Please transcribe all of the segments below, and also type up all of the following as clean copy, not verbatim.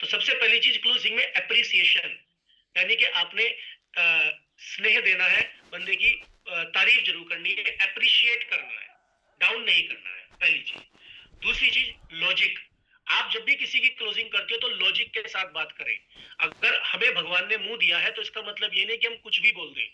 सबसे पहली चीज क्लोजिंग में अप्रिसिएशन, यानी कि आपने स्नेह देना है, बंदे की तारीफ जरूर करनी है, अप्रिशिएट करना है, डाउन नहीं करना है, पहली चीज। दूसरी चीज लॉजिक, आप जब भी किसी की क्लोजिंग करते हो तो लॉजिक के साथ बात करें। अगर हमें भगवान ने मुंह दिया है तो इसका मतलब ये नहीं कि हम कुछ भी बोल दें।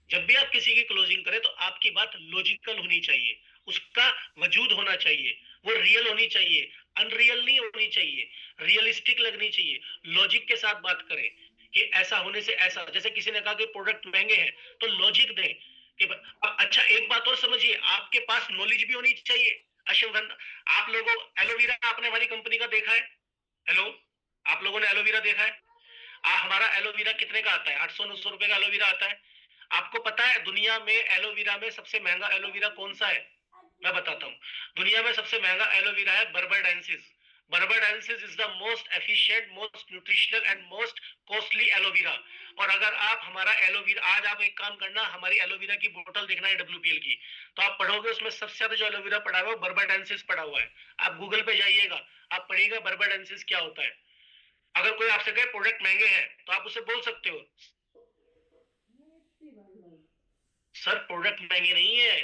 जब भी आप किसी की क्लोजिंग करें तो आपकी बात लॉजिकल होनी चाहिए, उसका वजूद होना चाहिए, वो रियल होनी चाहिए, अनरियल नहीं होनी चाहिए, रियलिस्टिक लगनी चाहिए। लॉजिक के साथ बात करें कि ऐसा होने से ऐसा, जैसे किसी ने कहा कि प्रोडक्ट महंगे हैं तो लॉजिक दें कि अच्छा एक बात और समझिए, आपके पास नॉलेज भी होनी चाहिए। अश्वगंधा, आप लोगों एलोवेरा आपने हमारी कंपनी का देखा है? हेलो, आप लोगों ने एलोवेरा देखा है? हमारा एलोवेरा कितने का आता है? 800-900 रुपए का एलोवेरा आता है। आपको पता है दुनिया में एलोवेरा में सबसे महंगा एलोवेरा कौन सा है? मैं बताता हूँ। दुनिया में सबसे महंगा एलोवेरा है barbadensis. Barbadensis is the most efficient, most nutritional and most costly aloe vera. और अगर आप हमारा एलोवेरा, आज आप एक काम करना, हमारी एलोवेरा की बोतल देखना है डब्ल्यूपीएल की, तो आप पढ़ोगे उसमें सबसे ज्यादा जो एलोवेरा पड़ा हुआ है बर्बाडेंसिस पड़ा हुआ है। आप गूगल पे जाइएगा, आप पढ़िएगा बर्बाडेंसिस क्या होता है। अगर कोई आपसे कहे प्रोडक्ट महंगे हैं तो आप उसे बोल सकते हो सर प्रोडक्ट महंगे नहीं है,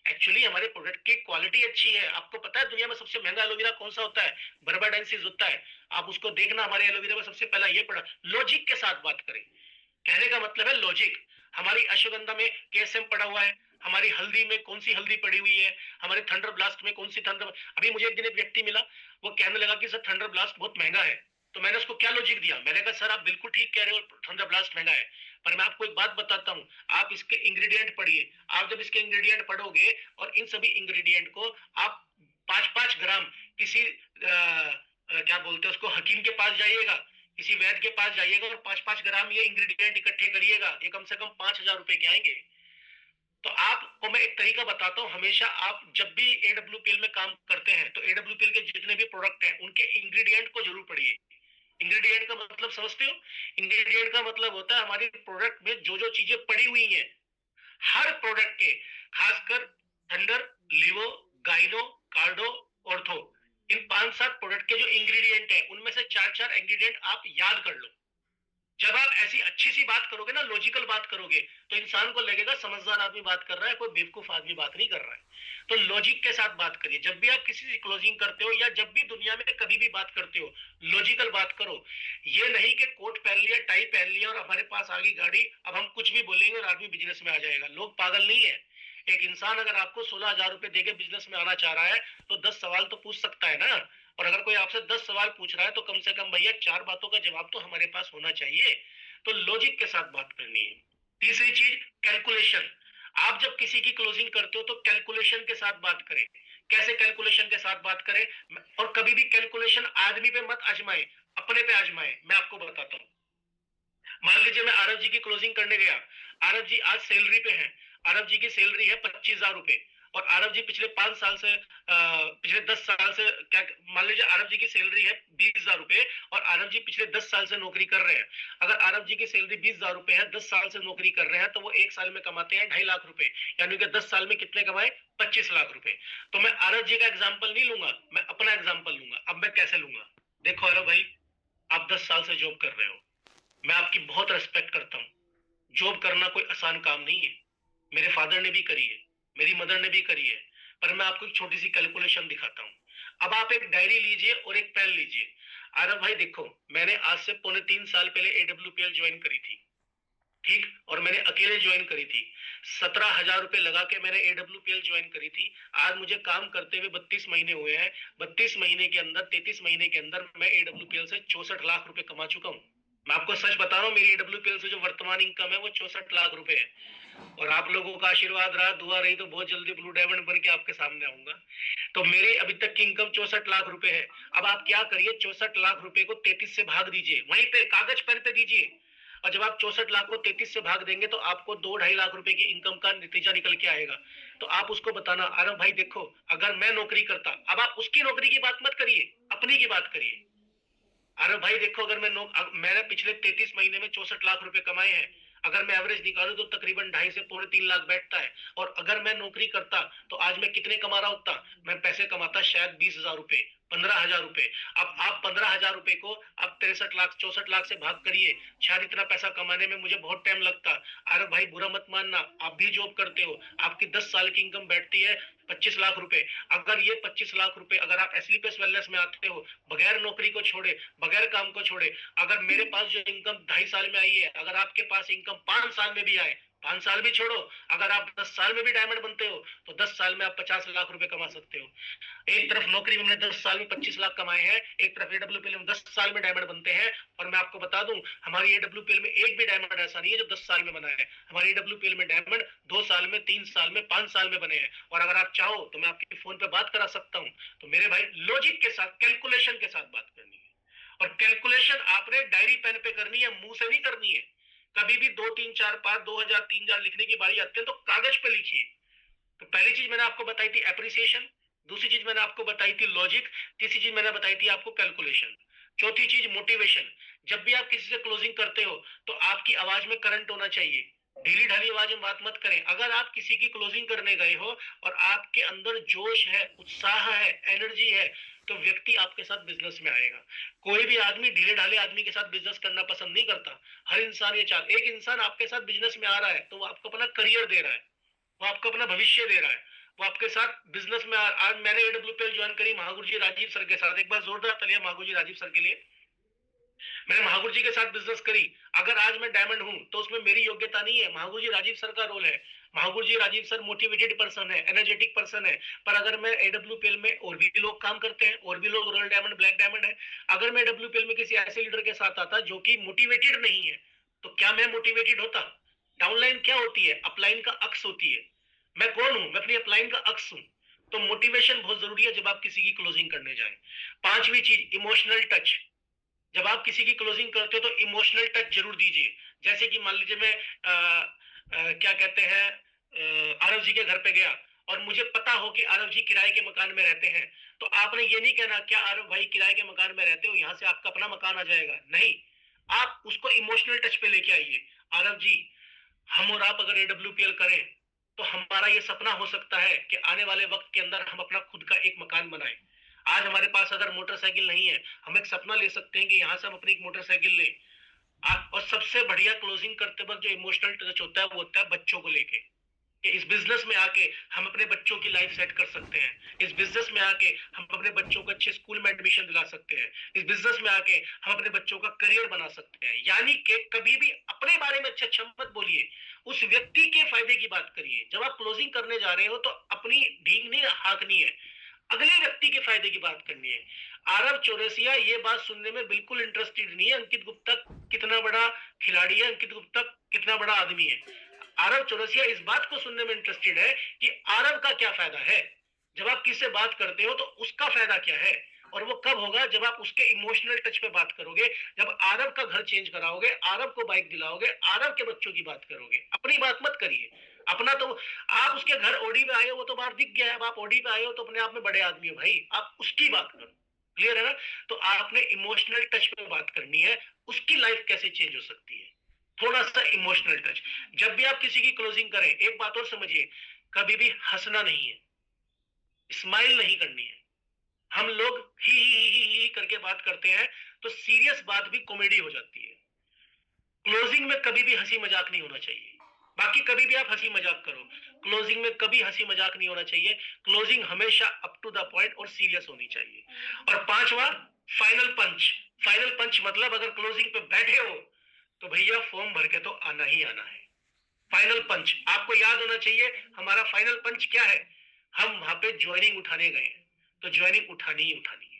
एक्चुअली हमारे प्रोडक्ट की क्वालिटी अच्छी है। आपको पता है दुनिया में सबसे महंगा एलोवेरा कौन सा होता है? बर्बाडेंसिस होता है। आप उसको देखना, हमारे एलोवेरा में सबसे पहला ये पड़ा। लॉजिक के साथ बात करें, कहने का मतलब है लॉजिक। हमारी अश्वगंधा में केएसएम पड़ा हुआ है, हमारी हल्दी में कौन सी हल्दी पड़ी हुई है, हमारे थंडर ब्लास्ट में कौन सी थंडर। अभी मुझे एक दिन एक व्यक्ति मिला, वो कहने लगा कि सर थंडर ब्लास्ट बहुत महंगा है। तो मैंने उसको क्या लॉजिक दिया, मैंने कहा सर आप बिल्कुल ठीक कह रहे हो, थंडर ब्लास्ट महंगा है, पर मैं आपको एक बात बताता हूँ, आप इसके इंग्रेडिएंट पढ़िए। आप जब इसके इंग्रेडिएंट पढ़ोगे और इन सभी इंग्रेडिएंट को आप 5-5 ग्राम किसी क्या बोलते हैं उसको, हकीम के पास जाइएगा, किसी वैद्य के पास जाइएगा और 5-5 ग्राम ये इंग्रेडिएंट इकट्ठे करिएगा, ये कम से कम 5,000 रुपए के आएंगे। तो आपको मैं एक तरीका बताता हूँ, हमेशा आप जब भी एडब्ल्यूपीएल में काम करते हैं तो एडब्ल्यूपीएल के जितने भी प्रोडक्ट हैं उनके इंग्रेडिएंट को जरूर पढ़िए। इंग्रेडिएंट का मतलब समझते हो? इंग्रेडिएंट का मतलब होता है हमारी प्रोडक्ट में जो जो चीजें पड़ी हुई हैं, हर प्रोडक्ट के, खासकर थंडर, लिवो, गाइनो, कार्डो, ऑर्थो, इन 5-7 प्रोडक्ट के जो इंग्रेडिएंट है उनमें से 4-4 इंग्रेडिएंट आप याद कर लो। जब आप ऐसी अच्छी सी बात करोगे ना, लॉजिकल बात करोगे, तो इंसान को लगेगा समझदार आदमी बात कर रहा है, कोई बेवकूफ आदमी बात नहीं कर रहा है। तो लॉजिक के साथ बात करिए जब भी आप किसी से क्लोजिंग करते हो, या जब भी दुनिया में कभी भी बात करते हो, लॉजिकल बात करो। ये नहीं कि कोट पहन लिया, टाई पहन लिया और हमारे पास आ गई गाड़ी, अब हम कुछ भी बोलेंगे और आदमी बिजनेस में आ जाएगा। लोग पागल नहीं है। एक इंसान अगर आपको 16,000 रुपए देके बिजनेस में आना चाह रहा है तो 10 सवाल तो पूछ सकता है ना। और अगर कोई आपसे 10 सवाल पूछ रहा है तो कम से कम भैया 4 बातों का जवाब तो हमारे पास होना चाहिए। तो लॉजिक के साथ बात करनी है। तीसरी चीज कैलकुलेशन। आप जब किसी की क्लोजिंग करते हो तो कैलकुलेशन के साथ बात करें। कैसे कैलकुलेशन के साथ बात करें? और कभी भी कैलकुलेशन आदमी पे मत आजमाए, अपने पे आजमाए। मैं आपको बताता हूँ, मान लीजिए मैं आरव जी की क्लोजिंग करने गया, आरव जी आज सैलरी पे हैं, आरव जी की सैलरी है 25,000 रुपए, और आरव जी पिछले 5 साल से पिछले 10 साल से क्या, मान लीजिए आरव जी की सैलरी है 20,000 रुपए और आरव जी पिछले 10 साल से नौकरी कर रहे हैं। अगर आरव जी की सैलरी 20,000 रुपए है, 10 साल से नौकरी कर रहे हैं, तो वो एक साल में कमाते हैं 2.5 लाख रुपए, यानी कि 10 साल में कितने कमाए? 25 लाख रुपए। तो मैं आरव जी का एग्जाम्पल नहीं लूंगा, मैं अपना एग्जाम्पल लूंगा। अब मैं कैसे लूंगा? देखो आरव भाई, आप 10 साल से जॉब कर रहे हो, मैं आपकी बहुत रेस्पेक्ट करता हूँ। जॉब करना कोई आसान काम नहीं है, मेरे फादर ने भी करी है, मेरी मदर ने भी करी है। पर मैं आपको एक छोटी सी कैलकुलेशन दिखाता हूँ। अब आप एक डायरी लीजिए और एक पेन लीजिए। आरव भाई देखो, मैंने आज से 3.25 साल पहले एडब्ल्यूपीएल ज्वाइन करी थी, ठीक, और मैंने अकेले ज्वाइन करी थी। 17,000 रुपए लगा के मैंने एडब्ल्यूपीएल ज्वाइन करी थी। आज मुझे काम करते हुए 32 महीने हुए हैं। 32 महीने के अंदर, 33 महीने के अंदर मैं एडब्ल्यूपीएल से 64 लाख रुपए कमा चुका हूँ। मैं आपको सच बता रहा हूँ, मेरी एडब्ल्यूपीएल से जो वर्तमान इनकम है वो 64 लाख रुपए है। और आप लोगों का आशीर्वाद रहा, दुआ रही, तो बहुत जल्दी ब्लू डायमंड बन के आपके सामने आऊंगा। तो मेरी अभी तक की इनकम 64 लाख रुपए है। अब आप क्या करिए, 64 लाख रुपए को 33 से भाग दीजिए, वहीं पे कागज पेन पे दीजिए। और जब आप 64 लाख को 33 से भाग देंगे तो आपको 2-2.5 लाख रुपए की इनकम का नतीजा निकल के आएगा। तो आप उसको बताना, आरव भाई देखो, अगर मैं नौकरी करता, अब आप उसकी नौकरी की बात मत करिए, अपनी की बात करिए। अरे भाई देखो, अगर मैंने पिछले 33 महीने में 64 लाख रुपए कमाए हैं, अगर मैं एवरेज निकालू तो तकरीबन 2.5 से 3.5 लाख बैठता है। और अगर मैं नौकरी करता तो आज मैं कितने कमा रहा होता? मैं पैसे कमाता शायद 20,000 रुपए, 15,000 रुपए। अब आप 15,000 रुपए को आप 63 लाख 64 लाख से भाग करिए, शायद इतना पैसा कमाने में मुझे बहुत टाइम लगता। अरे भाई बुरा मत मानना, आप भी जॉब करते हो, आपकी 10 साल की इनकम बैठती है 25 लाख रुपए। अगर ये 25 लाख रुपए अगर आप एस्लीपियस वेलनेस में आते हो, बगैर नौकरी को छोड़े, बगैर काम को छोड़े, अगर मेरे पास जो इनकम 2.5 साल में आई है, अगर आपके पास इनकम 5 साल में भी आए, 5 साल भी छोड़ो, अगर आप 10 साल में भी डायमंड बनते हो तो 10 साल में आप 50 लाख रुपए कमा सकते हो। एक तरफ नौकरी में हमने 10 साल में 25 लाख कमाए हैं, एक तरफ एडब्ल्यूपीएल में 10 साल में डायमंड बनते हैं। और मैं आपको बता दूं, हमारी एडब्ल्यूपीएल में एक भी डायमंड ऐसा नहीं है जो 10 साल में बना है। हमारी एडब्ल्यूपीएल में डायमंड 2 साल में, 3 साल में, 5 साल में बने हैं। और अगर आप चाहो तो मैं आपके फोन पे बात करा सकता हूं। तो मेरे भाई लॉजिक के साथ, कैलकुलेशन के साथ बात करनी है, और कैलकुलेशन आपने डायरी पेन पे करनी है, मुंह से नहीं करनी है। कभी भी 2 3 4 5 2000 3000 लिखने की बारी आती है तो कागज पे लिखिए। तो पहली चीज मैंने आपको बताई थी एप्रिसिएशन, दूसरी चीज मैंने आपको बताई थी लॉजिक, तीसरी चीज मैंने बताई थी आपको कैलकुलेशन, चौथी चीज मोटिवेशन। जब भी आप किसी से क्लोजिंग करते हो तो आपकी आवाज में करंट होना चाहिए, ढीली ढाली आवाज में बात मत करें। अगर आप किसी की क्लोजिंग करने गए हो और आपके अंदर जोश है, उत्साह है, एनर्जी है, तो व्यक्ति आपके साथ बिजनेस में आएगा। कोई भी आदमी ढीले ढाले आदमी के साथ बिजनेस करना पसंद नहीं करता। हर इंसान ये चाह, एक इंसान आपके साथ बिजनेस में आ रहा है तो वो आपको अपना करियर दे रहा है, वो आपको अपना भविष्य दे रहा है, वो आपके साथ बिजनेस में आज मैंने एडब्ल्यूपीएल ज्वाइन करी महागुरु जी राजीव सर के साथ। एक बार जोरदार तालियां महागुरु जी राजीव सर के लिए। मैंने महागुरु जी के साथ बिजनेस करी। अगर आज मैं डायमंड हूं तो उसमें मेरी योग्यता नहीं है, महागुरु जी राजीव सर का रोल है। महागुरु जी राजीव सर मोटिवेटेड पर्सन है, एनर्जेटिक पर्सन है। पर अगर मैं एडब्ल्यूपीएल में, और भी लोग काम करते हैं, और भी लोग रॉयल डायमंड, ब्लैक डायमंड है, अगर मैं एडब्ल्यूपीएल में किसी ऐसे लीडर के साथ आता जो कि मोटिवेटेड नहीं है, तो क्या मैं मोटिवेटेड होता? डाउनलाइन क्या होती है? अपलाइन का अक्स होती है। मैं कौन हूं? मैं अपनी अपलाइन का अक्स हूं। तो मोटिवेशन बहुत जरूरी है जब आप किसी की क्लोजिंग करने जाए। पांचवी चीज इमोशनल टच। जब आप किसी की क्लोजिंग करते हो तो इमोशनल टच जरूर दीजिए। जैसे कि मान लीजिए मैं क्या कहते हैं आरव जी के घर पे गया और मुझे पता हो कि आरव जी किराए के मकान में रहते हैं, तो आपने ये नहीं कहना क्या आरव भाई किराए के मकान में रहते हो, यहाँ से आपका अपना मकान आ जाएगा। नहीं, आप उसको इमोशनल टच पे लेके आइए। आरव जी, हम और आप अगर एडब्ल्यूपीएल करें तो हमारा ये सपना हो सकता है कि आने वाले वक्त के अंदर हम अपना खुद का एक मकान बनाएं। आज हमारे पास अगर मोटरसाइकिल नहीं है, हम एक सपना ले सकते हैं कि यहाँ से हम अपनी एक मोटरसाइकिल लें। और सबसे बढ़िया क्लोजिंग करते वक्त जो इमोशनल टच होता है वो होता है बच्चों को लेके, कि इस बिजनेस में आके हम अपने बच्चों की लाइफ सेट कर सकते हैं, इस बिजनेस में आके हम अपने बच्चों को अच्छे स्कूल में एडमिशन दिला सकते हैं, इस बिजनेस में आके हम अपने बच्चों का करियर बना सकते हैं। यानी कि कभी भी अपने बारे में अच्छा मत बोलिए, उस व्यक्ति के फायदे की बात करिए। जब आप क्लोजिंग करने जा रहे हो तो अपनी ढींग नहीं हाँकनी है, अगले व्यक्ति के फायदे की बात करनी है। आरव चौरसिया ये बात सुनने में बिल्कुल इंटरेस्टेड नहीं है अंकित गुप्ता कितना बड़ा खिलाड़ी है, अंकित गुप्ता कितना बड़ा आदमी है। आरव चौरसिया इस बात को सुनने में इंटरेस्टेड है कि आरव का क्या फायदा है। जब आप किससे बात करते हो तो उसका फायदा क्या है, और वो कब होगा? जब आप उसके इमोशनल टच पे बात करोगे, जब आरव का घर चेंज कराओगे, आरव को बाइक दिलाओगे, आरव के बच्चों की बात करोगे। अपनी बात मत करिए। अपना तो आप उसके घर ओडी पे आए हो, वो तो बाहर दिख गया है। अब आप ओडी पे आए हो तो अपने आप में बड़े आदमी हो भाई, आप उसकी बात करो। क्लियर है ना? तो आपने इमोशनल टच पे बात करनी है, उसकी लाइफ कैसे चेंज हो सकती है, थोड़ा सा इमोशनल टच। जब भी आप किसी की क्लोजिंग करें, एक बात और समझिए, कभी भी हंसना नहीं है, स्माइल नहीं करनी है। हम लोग ही करके बात करते हैं तो सीरियस बात भी कॉमेडी हो जाती है। क्लोजिंग में कभी भी हंसी मजाक नहीं होना चाहिए। बाकी कभी भी आप हंसी मजाक करो, क्लोजिंग में कभी हंसी मजाक नहीं होना चाहिए। क्लोजिंग हमेशा अप टू द पॉइंट और सीरियस होनी चाहिए। और पांचवा, फाइनल पंच। फाइनल पंच मतलब अगर क्लोजिंग पे बैठे हो तो भैया फॉर्म भर के तो आना ही आना है। फाइनल पंच आपको याद होना चाहिए। हमारा फाइनल पंच क्या है? हम वहां पे ज्वाइनिंग उठाने गए, तो ज्वाइनिंग उठानी ही उठानी है।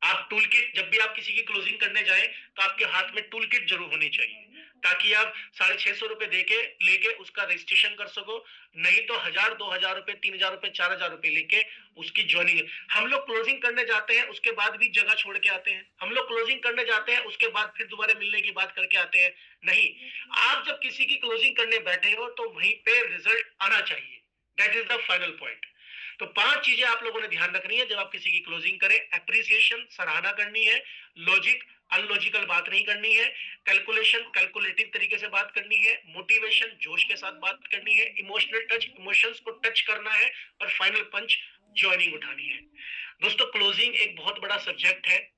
आप टूल किट, जब भी आप किसी की क्लोजिंग करने जाएं तो आपके हाथ में टूल किट जरूर होनी चाहिए, ताकि आप 650 रुपए देके लेके उसका रजिस्ट्रेशन कर सको। नहीं तो 1000 2000 रुपए 3000 रुपए 4000 रुपए लेके उसकी ज्वाइनिंग। हम लोग क्लोजिंग करने जाते हैं, उसके बाद भी जगह छोड़ के आते हैं। हम लोग क्लोजिंग करने जाते हैं, उसके बाद फिर दोबारा मिलने की बात करके आते हैं। नहीं, आप जब किसी की क्लोजिंग करने बैठे हो तो वहीं पे रिजल्ट आना चाहिए। That is the final point. तो 5 चीजें आप लोगों ने ध्यान रखनी है जब आप किसी की क्लोजिंग करें। एप्रिसिएशन, सराहना करनी है। लॉजिक, अनलॉजिकल बात नहीं करनी है। कैलकुलेशन, कैलकुलेटिव तरीके से बात करनी है। मोटिवेशन, जोश के साथ बात करनी है। इमोशनल टच, इमोशंस को टच करना है। और फाइनल पंच, जॉइनिंग उठानी है। दोस्तों क्लोजिंग एक बहुत बड़ा सब्जेक्ट है।